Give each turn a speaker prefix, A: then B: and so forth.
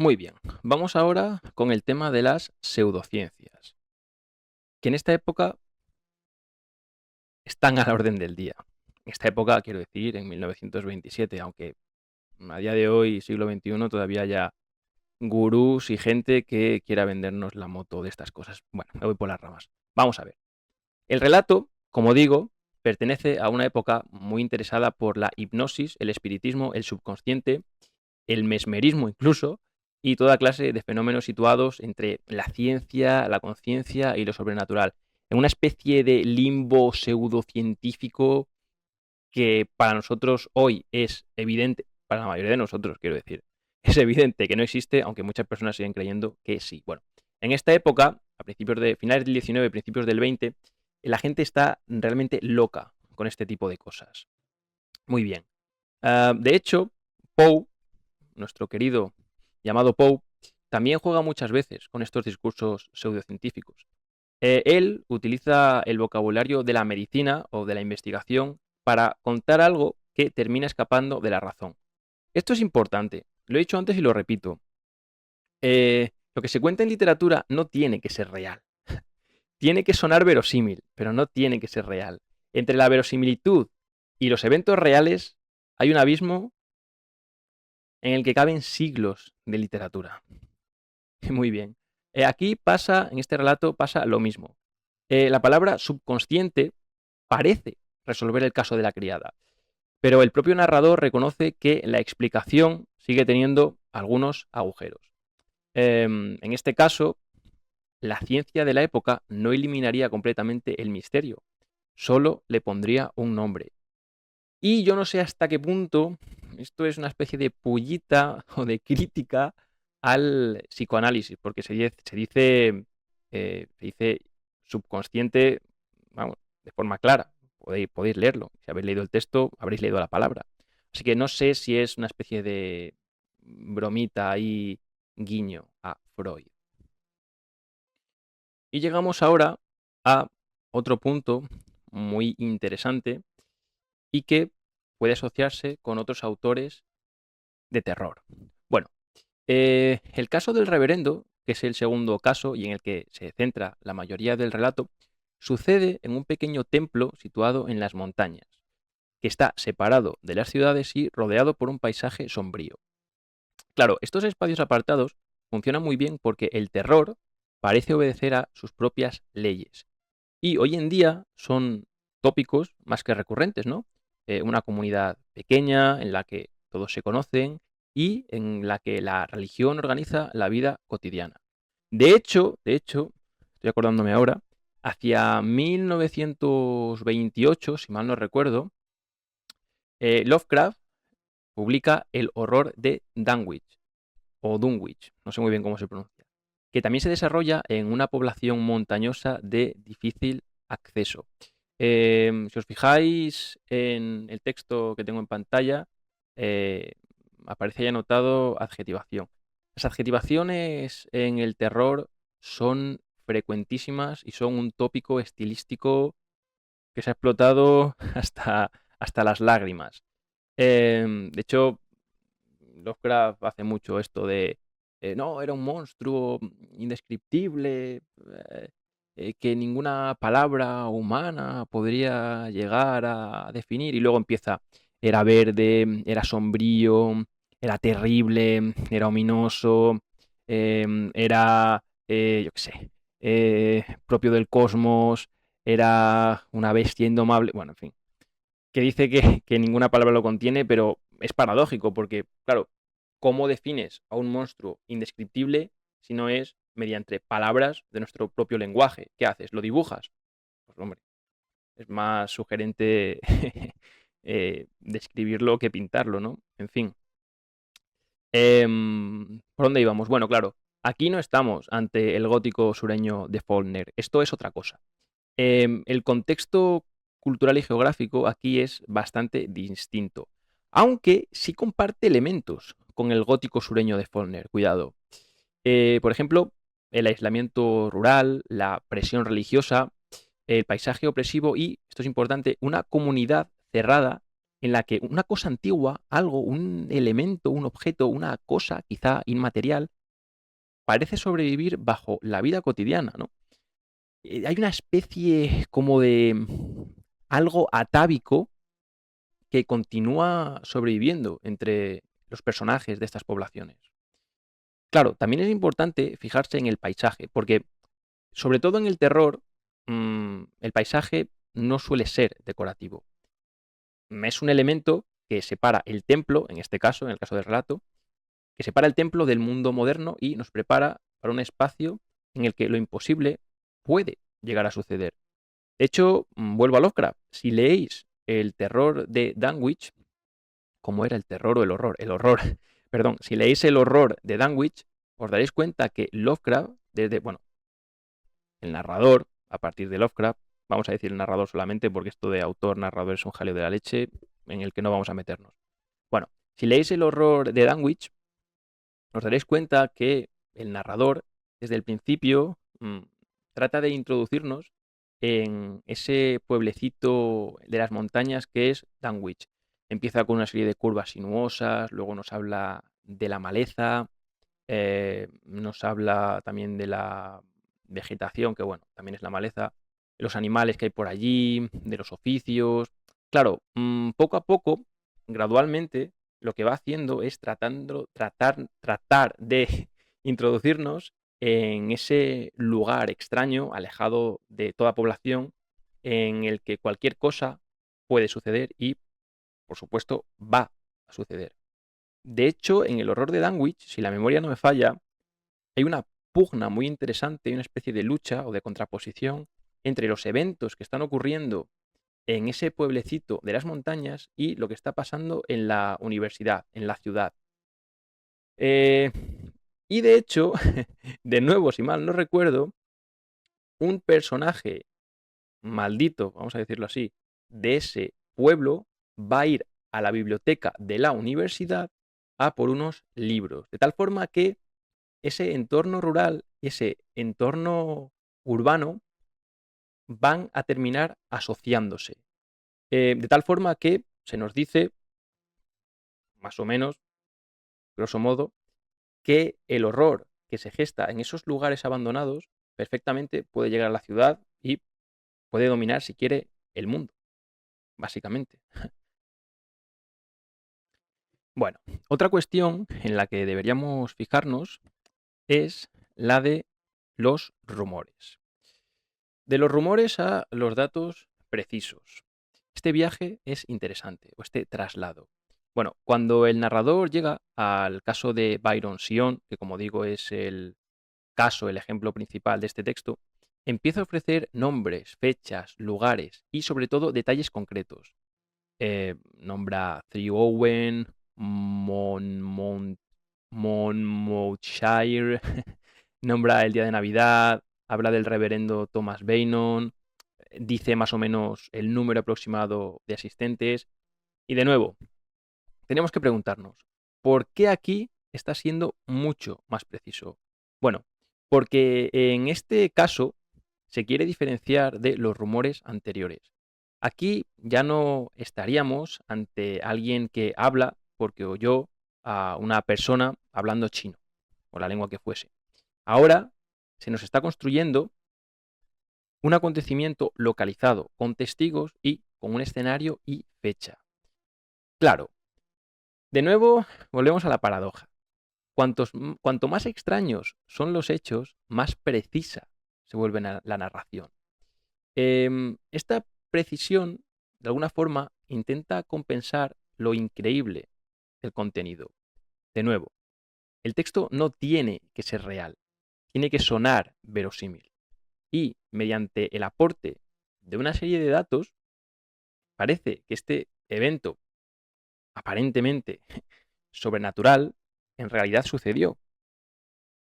A: Muy bien, vamos ahora con el tema de las pseudociencias, que en esta época están a la orden del día. En esta época, quiero decir, en 1927, aunque a día de hoy, siglo XXI, todavía haya gurús y gente que quiera vendernos la moto de estas cosas. Bueno, me voy por las ramas. Vamos a ver. El relato, como digo, pertenece a una época muy interesada por la hipnosis, el espiritismo, el subconsciente, el mesmerismo incluso, y toda clase de fenómenos situados entre la ciencia, la conciencia y lo sobrenatural, en una especie de limbo pseudocientífico que para nosotros hoy es evidente, para la mayoría de nosotros quiero decir, es evidente que no existe, aunque muchas personas siguen creyendo que sí. Bueno, en esta época, a principios de finales del 19, principios del 20, la gente está realmente loca con este tipo de cosas. Muy bien. De hecho, Poe, nuestro querido llamado Poe, también juega muchas veces con estos discursos pseudocientíficos. Él utiliza el vocabulario de la medicina o de la investigación para contar algo que termina escapando de la razón. Esto es importante, lo he dicho antes y lo repito. Lo que se cuenta en literatura no tiene que ser real. Tiene que sonar verosímil, pero no tiene que ser real. Entre la verosimilitud y los eventos reales hay un abismo en el que caben siglos de literatura. Muy bien. Aquí pasa, en este relato, pasa lo mismo. La palabra subconsciente parece resolver el caso de la criada, pero el propio narrador reconoce que la explicación sigue teniendo algunos agujeros. En este caso, la ciencia de la época no eliminaría completamente el misterio, solo le pondría un nombre. Y yo no sé hasta qué punto esto es una especie de pullita o de crítica al psicoanálisis, porque se dice subconsciente, vamos, de forma clara. Podéis leerlo. Si habéis leído el texto, habréis leído la palabra. Así que no sé si es una especie de bromita ahí, guiño a Freud. Y llegamos ahora a otro punto muy interesante y que puede asociarse con otros autores de terror. Bueno, el caso del reverendo, que es el segundo caso y en el que se centra la mayoría del relato, sucede en un pequeño templo situado en las montañas, que está separado de las ciudades y rodeado por un paisaje sombrío. Claro, estos espacios apartados funcionan muy bien porque el terror parece obedecer a sus propias leyes. Y hoy en día son tópicos más que recurrentes, ¿no? Una comunidad pequeña en la que todos se conocen y en la que la religión organiza la vida cotidiana. De hecho, estoy acordándome ahora, hacia 1928, si mal no recuerdo, Lovecraft publica El horror de Dunwich, o Dunwich, no sé muy bien cómo se pronuncia, que también se desarrolla en una población montañosa de difícil acceso. Si os fijáis en el texto que tengo en pantalla, eh, aparece ahí anotado adjetivación. Las adjetivaciones en el terror son frecuentísimas y son un tópico estilístico que se ha explotado hasta las lágrimas. De hecho, Lovecraft hace mucho esto de, no, era un monstruo indescriptible, que ninguna palabra humana podría llegar a definir. Y luego empieza, era verde, era sombrío, era terrible, era ominoso, era, yo qué sé, propio del cosmos, era una bestia indomable, bueno, en fin, que dice que ninguna palabra lo contiene, pero es paradójico porque, claro, ¿cómo defines a un monstruo indescriptible si no es mediante palabras de nuestro propio lenguaje? ¿Qué haces? ¿Lo dibujas? Pues hombre, es más sugerente describirlo que pintarlo, ¿no? En fin. ¿Por dónde íbamos? Bueno, claro, aquí no estamos ante el gótico sureño de Faulkner, esto es otra cosa. El contexto cultural y geográfico aquí es bastante distinto, aunque sí comparte elementos con el gótico sureño de Faulkner, cuidado. Por ejemplo, el aislamiento rural, la presión religiosa, el paisaje opresivo y, esto es importante, una comunidad cerrada en la que una cosa antigua, algo, un elemento, un objeto, una cosa quizá inmaterial, parece sobrevivir bajo la vida cotidiana, ¿no? Hay una especie como de algo atávico que continúa sobreviviendo entre los personajes de estas poblaciones. Claro, también es importante fijarse en el paisaje, porque sobre todo en el terror, el paisaje no suele ser decorativo. Es un elemento que separa el templo, en este caso, en el caso del relato, que separa el templo del mundo moderno y nos prepara para un espacio en el que lo imposible puede llegar a suceder. De hecho, vuelvo a Lovecraft. Si leéis el terror de Danwich, ¿cómo era el terror o el horror? El horror, perdón. Si leéis el horror de Danwich, os daréis cuenta que Lovecraft, bueno, el narrador, a partir de Lovecraft, vamos a decir el narrador solamente porque esto de autor-narrador es un jaleo de la leche en el que no vamos a meternos. Bueno, si leéis el horror de Danwich, os daréis cuenta que el narrador, desde el principio, trata de introducirnos en ese pueblecito de las montañas que es Danwich. Empieza con una serie de curvas sinuosas, luego nos habla de la maleza, nos habla también de la vegetación, que bueno, también es la maleza, de los animales que hay por allí, de los oficios. Claro, poco a poco, gradualmente, lo que va haciendo es tratar de introducirnos en ese lugar extraño, alejado de toda población, en el que cualquier cosa puede suceder y, por supuesto, va a suceder. De hecho, en el horror de Danwich, si la memoria no me falla, hay una pugna muy interesante, una especie de lucha o de contraposición entre los eventos que están ocurriendo en ese pueblecito de las montañas y lo que está pasando en la universidad, en la ciudad. Eh, y de hecho, de nuevo, si mal no recuerdo, un personaje maldito, vamos a decirlo así, de ese pueblo va a ir a la biblioteca de la universidad a por unos libros. De tal forma que ese entorno rural, ese entorno urbano, van a terminar asociándose. De tal forma que se nos dice, más o menos, grosso modo, que el horror que se gesta en esos lugares abandonados perfectamente puede llegar a la ciudad y puede dominar, si quiere, el mundo, básicamente. Bueno, otra cuestión en la que deberíamos fijarnos es la de los rumores. De los rumores a los datos precisos. Este viaje es interesante, o este traslado. Bueno, cuando el narrador llega al caso de Byron Sion, que como digo es el caso, el ejemplo principal de este texto, empieza a ofrecer nombres, fechas, lugares y sobre todo detalles concretos. Nombra Three Owen, Monmouthshire, nombra el día de Navidad, habla del reverendo Thomas Beynon, dice más o menos el número aproximado de asistentes. Y de nuevo, tenemos que preguntarnos, ¿por qué aquí está siendo mucho más preciso? Bueno, porque en este caso se quiere diferenciar de los rumores anteriores. Aquí ya no estaríamos ante alguien que habla porque oyó a una persona hablando chino, o la lengua que fuese. Ahora se nos está construyendo un acontecimiento localizado, con testigos y con un escenario y fecha. Claro, de nuevo volvemos a la paradoja. Cuanto más extraños son los hechos, más precisa se vuelve la narración. Esta precisión, de alguna forma, intenta compensar lo increíble del contenido. De nuevo, el texto no tiene que ser real, tiene que sonar verosímil. Y mediante el aporte de una serie de datos, parece que este evento aparentemente sobrenatural en realidad sucedió.